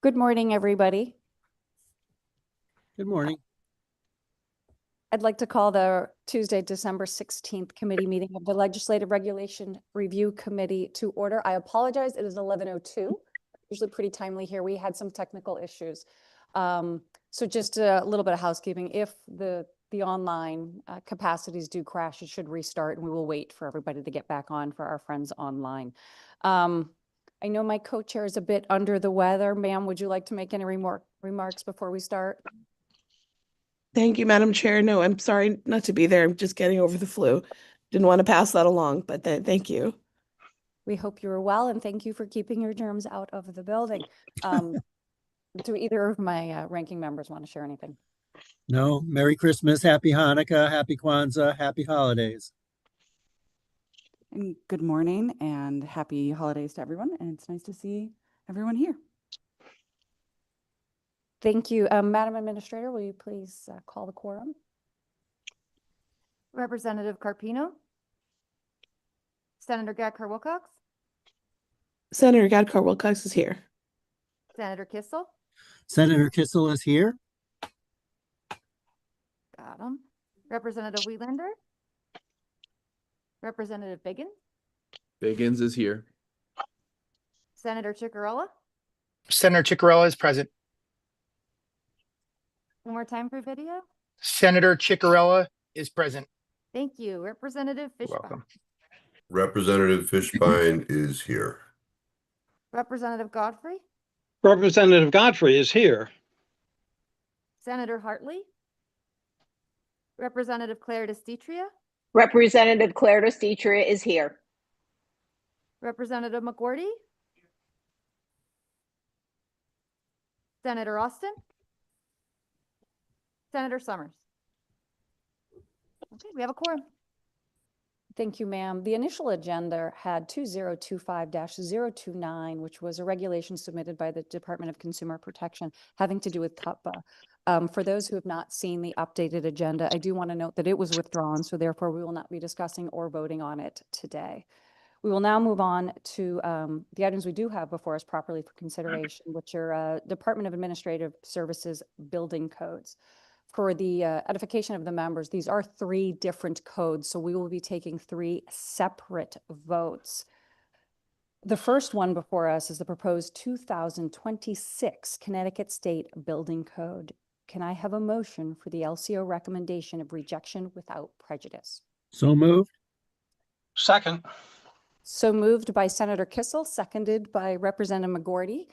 Good morning, everybody. Good morning. I'd like to call the Tuesday, December 16th committee meeting of the Legislative Regulation Review Committee to order. I apologize, it is 11:02. Usually pretty timely here. We had some technical issues. So just a little bit of housekeeping. If the online capacities do crash, it should restart, and we will wait for everybody to get back on for our friends online. I know my co-chair is a bit under the weather. Ma'am, would you like to make any remarks before we start? Thank you, Madam Chair. No, I'm sorry not to be there. I'm just getting over the flu. Didn't want to pass that along, but thank you. We hope you're well, and thank you for keeping your germs out of the building. Do either of my ranking members want to share anything? No, Merry Christmas, Happy Hanukkah, Happy Kwanzaa, Happy Holidays. And good morning and happy holidays to everyone. And it's nice to see everyone here. Thank you. Madam Administrator, will you please call the quorum? Representative Carpino, Senator Gadkar-Wilcox, Senator Gadkar-Wilcox is here. Senator Kissel, Senator Kissel is here. got him. Representative Wheelander, Representative Biggins is here. Senator Ciccarella. Senator Ciccarella is present. One more time for video. Senator Ciccarella is present. Thank you. Representative You're Fishbein. welcome. Representative Fishbein is here. Representative Godfrey, Representative Godfrey is here. Senator Hartley, Representative Claire DeStitria, Representative Claire DeStitria is here. Representative McGorty, Senator Austin, Senator Summers. Okay, we have a quorum. Thank you, ma'am. The initial agenda had 2025-029, which was a regulation submitted by the Department of Consumer Protection having to do with CUTPA. For those who have not seen the updated agenda, I do want to note that it was withdrawn, so therefore we will not be discussing or voting on it today. We will now move on to the items we do have before us properly for consideration, which are Department of Administrative Services building codes. For the edification of the members, these are 3 different codes, so we will be taking 3 separate votes. The first one before us is the proposed 2026 Connecticut State Building Code. Can I have a motion for the LCO recommendation of rejection without prejudice? So moved. Second. So moved by Senator Kissel, seconded by Representative McGorty.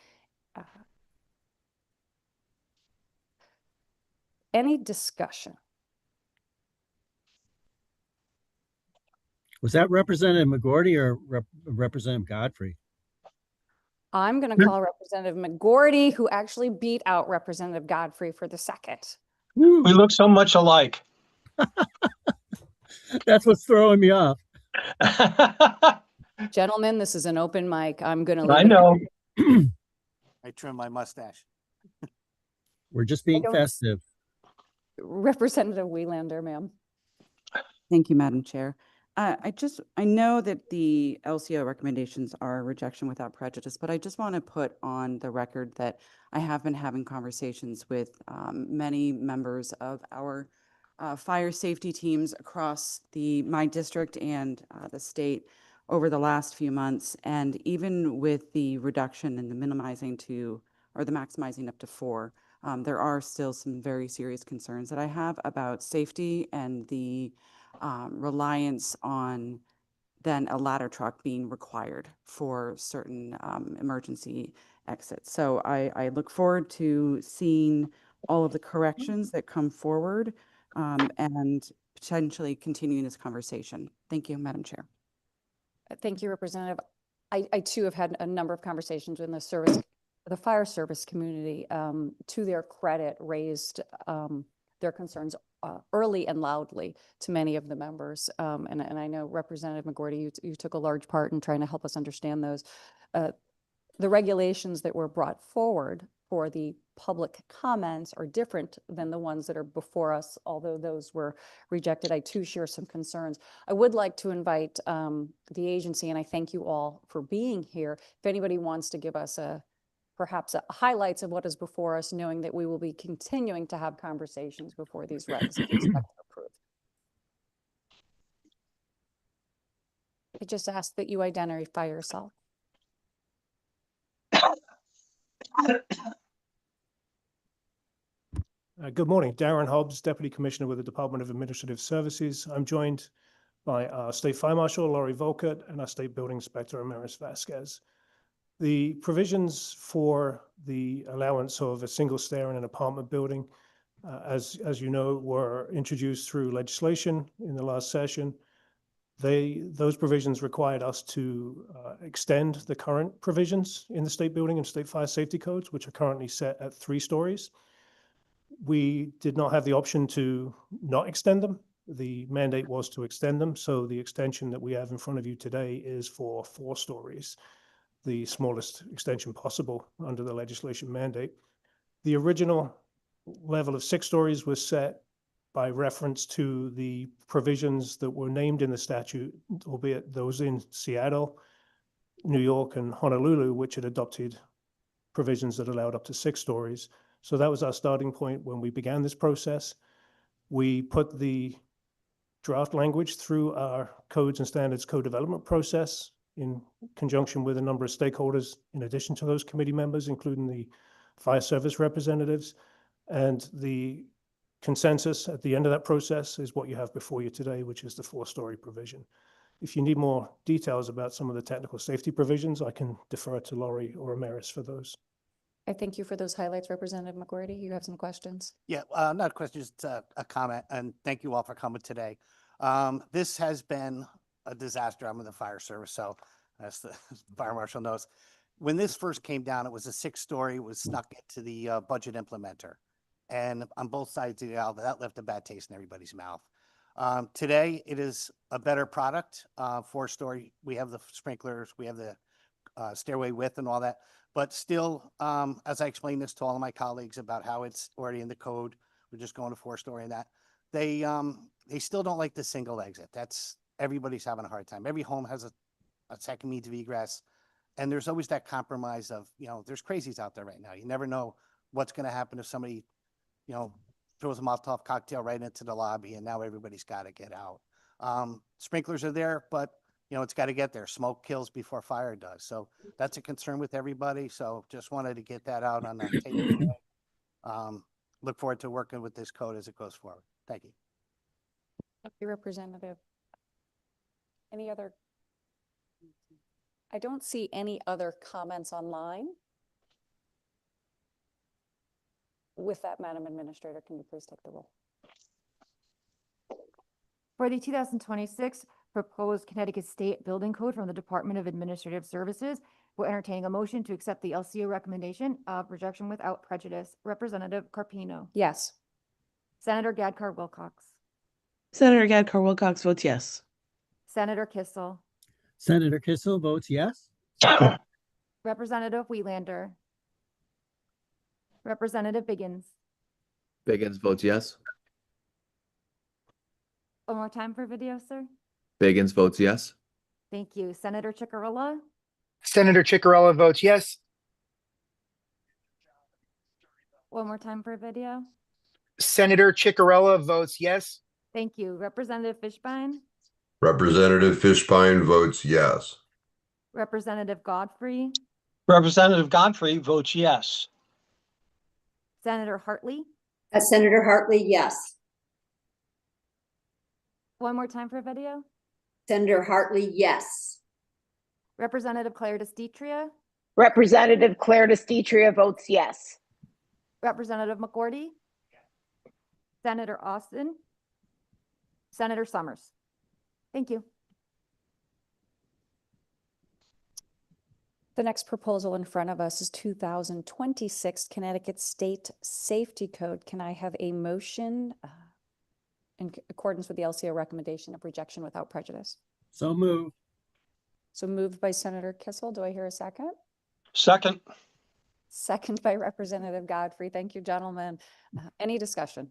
Any discussion? Was that Representative McGorty or Representative Godfrey? I'm going to call Representative McGorty, who actually beat out Representative Godfrey for the second. We look so much alike. That's what's throwing me off. Gentlemen, this is an open mic. I'm going to I know. I trim my mustache. We're just being festive. Representative Wheelander, ma'am. Thank you, Madam Chair. I know that the LCO recommendations are rejection without prejudice, but I just want to put on the record that I have been having conversations with many members of our fire safety teams across my district and the state over the last few months. And even with the reduction and the minimizing to, or the maximizing up to 4, there are still some very serious concerns that I have about safety and the reliance on then a ladder truck being required for certain emergency exits. So I look forward to seeing all of the corrections that come forward and potentially continuing this conversation. Thank you, Madam Chair. Thank you, Representative. I too have had a number of conversations with the fire service community. To their credit, raised their concerns early and loudly to many of the members. And I know Representative McGorty, you took a large part in trying to help us understand those. The regulations that were brought forward for the public comments are different than the ones that are before us, although those were rejected. I too share some concerns. I would like to invite the agency, and I thank you all for being here. If anybody wants to give us perhaps highlights of what is before us, knowing that we will be continuing to have conversations before these regs if expected approved. I just ask that you identify yourself. Good morning, Darren Hobbs, Deputy Commissioner with the Department of Administrative Services. I'm joined by our State Fire Marshal, Laurie Volkert, and our State Building Inspector, Amaris Vasquez. The provisions for the allowance of a single stair in an apartment building, as you know, were introduced through legislation in the last session. Those provisions required us to extend the current provisions in the state building and state fire safety codes, which are currently set at 3 stories. We did not have the option to not extend them. The mandate was to extend them. So the extension that we have in front of you today is for 4 stories, the smallest extension possible under the legislation mandate. The original level of 6 stories was set by reference to the provisions that were named in the statute, albeit those in Seattle, New York, and Honolulu, which had adopted provisions that allowed up to 6 stories. So that was our starting point when we began this process. We put the draft language through our codes and standards co-development process in conjunction with a number of stakeholders, in addition to those committee members, including the fire service representatives. And the consensus at the end of that process is what you have before you today, which is the 4-story provision. If you need more details about some of the technical safety provisions, I can defer to Laurie or Amaris for those. I thank you for those highlights, Representative McGuarty. You have some questions? Yeah, not a question, just a comment, and thank you all for coming today. This has been a disaster. I'm in the fire service, so as the fire marshal knows. When this first came down, it was a 6-story, it was snuck into the budget implementer. And on both sides of the aisle, that left a bad taste in everybody's mouth. Today, it is a better product, 4-story. We have the sprinklers, we have the stairway width and all that. But still, as I explained this to all of my colleagues about how it's already in the code, we're just going to 4-story and that, they still don't like the single exit. That's, everybody's having a hard time. Every home has a second means of egress. And there's always that compromise of, there's crazies out there right now. You never know what's going to happen if somebody, throws a Molotov cocktail right into the lobby and now everybody's got to get out. Sprinklers are there, but it's got to get there. Smoke kills before fire does. So that's a concern with everybody. So just wanted to get that out on the table today. Look forward to working with this code as it goes forward. Thank you. Thank you, Representative. Any other? I don't see any other comments online. With that, Madam Administrator, can you please take the roll? For the 2026 proposed Connecticut State Building Code from the Department of Administrative Services, we're entertaining a motion to accept the LCO recommendation of rejection without prejudice. Representative Carpino. Yes. Senator Gadkar Wilcox. Senator Gadkar Wilcox votes yes. Senator Kissel. Senator Kissel votes yes. Representative Wheelander. Representative Biggins. Biggins votes yes. One more time for video, sir. Biggins votes yes. Thank you. Senator Chicarella. Senator Chicarella votes yes. One more time for video. Senator Chicarella votes yes. Thank you. Representative Fishbein. Representative Fishbein votes yes. Representative Godfrey. Representative Godfrey votes yes. Senator Hartley. Senator Hartley, yes. One more time for video. Senator Hartley, yes. Representative Claire DeStitria. Representative Claire DeStitria votes yes. Representative McGuarty. Senator Austin. Senator Summers. Thank you. The next proposal in front of us is 2026 Connecticut State Safety Code. Can I have a motion in accordance with the LCO recommendation of rejection without prejudice? So moved. So moved by Senator Kissel. Do I hear a second? Second. Second by Representative Godfrey. Thank you, gentlemen. Any discussion?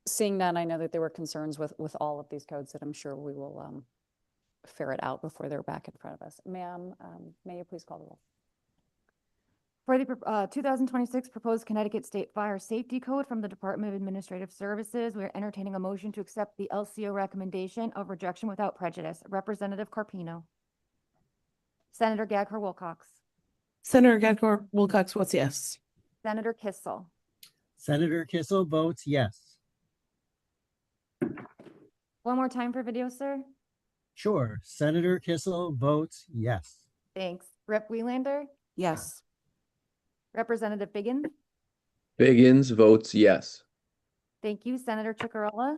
Seeing none, I know that there were concerns with all of these codes that I'm sure we will ferret out before they're back in front of us. Ma'am, may you please call the roll? For the 2026 proposed Connecticut State Fire Safety Code from the Department of Administrative Services, we are entertaining a motion to accept the LCO recommendation of rejection without prejudice. Representative Carpino. Senator Gagher Wilcox. Senator Gadkar Wilcox votes yes. Senator Kissel. Senator Kissel votes yes. One more time for video, sir. Sure. Senator Kissel votes yes. Thanks. Rep. Welander. Yes. Representative Biggins. Biggins votes yes. Thank you. Senator Chicarella.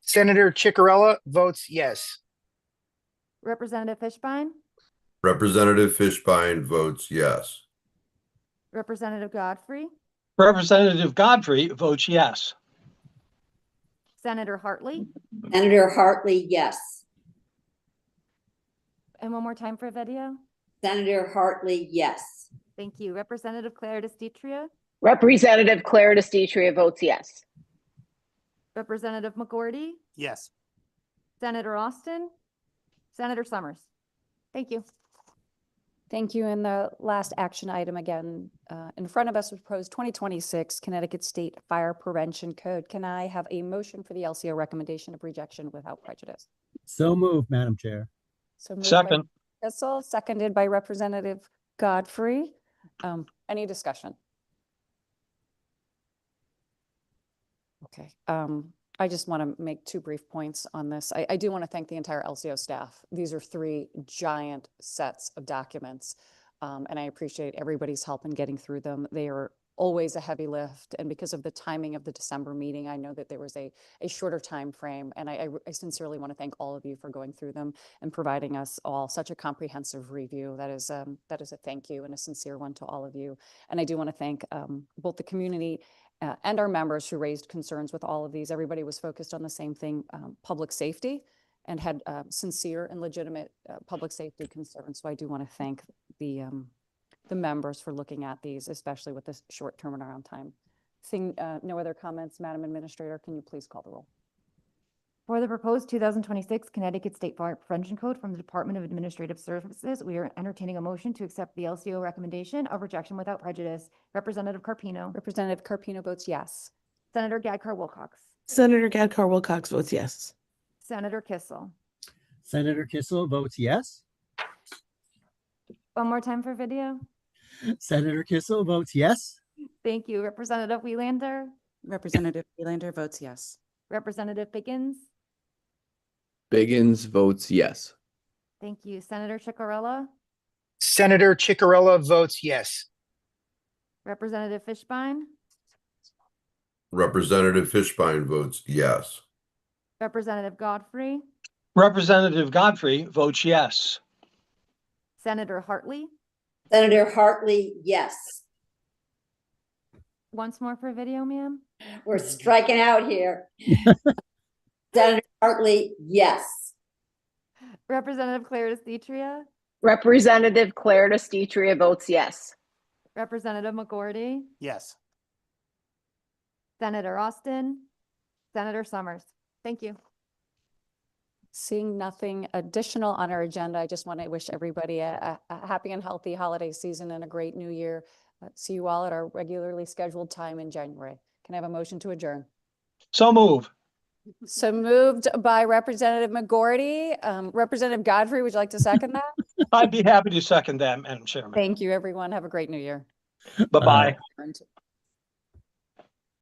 Senator Chicarella votes yes. Representative Fishbein. Representative Fishbein votes yes. Representative Godfrey. Representative Godfrey votes yes. Senator Hartley. Senator Hartley, yes. And one more time for video. Senator Hartley, yes. Thank you. Representative Claire DeStitria. Representative Claire DeStitria votes yes. Representative McGordy. Yes. Senator Austin. Senator Summers. Thank you. Thank you. And the last action item again, in front of us was proposed 2026 Connecticut State Fire Prevention Code. Can I have a motion for the LCO recommendation of rejection without prejudice? So moved, Madam Chair. So moved by Second. Kissel, seconded by Representative Godfrey. Any discussion? Okay. I just want to make two brief points on this. I do want to thank the entire LCO staff. These are three giant sets of documents, and I appreciate everybody's help in getting through them. They are always a heavy lift, and because of the timing of the December meeting, I know that there was a shorter time frame, and I sincerely want to thank all of you for going through them and providing us all such a comprehensive review. That is a thank you and a sincere one to all of you. And I do want to thank both the community and our members who raised concerns with all of these. Everybody was focused on the same thing, public safety, and had sincere and legitimate public safety concerns. So I do want to thank the members for looking at these, especially with this short turnaround time. Seeing no other comments, Madam Administrator, can you please call the roll? For the proposed 2026 Connecticut State Fire Prevention Code from the Department of Administrative Services, we are entertaining a motion to accept the LCO recommendation of rejection without prejudice. Representative Carpino. Representative Carpino votes yes. Senator Gagher Wilcox. Senator Gadkar Wilcox votes yes. Senator Kissel. Senator Kissel votes yes. One more time for video. Senator Kissel votes yes. Thank you. Representative Welander. Representative Welander votes yes. Representative Biggins. Biggins votes yes. Thank you. Senator Chicarella. Senator Chicarella votes yes. Representative Fishbein. Representative Fishbein votes yes. Representative Godfrey. Representative Godfrey votes yes. Senator Hartley. Senator Hartley, yes. Once more for video, ma'am. We're striking out here. Senator Hartley, yes. Representative Claire DeStitria. Representative Claire DeStitria votes yes. Representative McGordy. Yes. Senator Austin. Senator Summers. Thank you. Seeing nothing additional on our agenda, I just want to wish everybody a happy and healthy holiday season and a great new year. See you all at our regularly scheduled time in January. Can I have a motion to adjourn? So move. So moved by Representative McGordy. Representative Godfrey, would you like to second that? I'd be happy to second that, Madam Chairman. Thank you, everyone. Have a great new year. Bye-bye.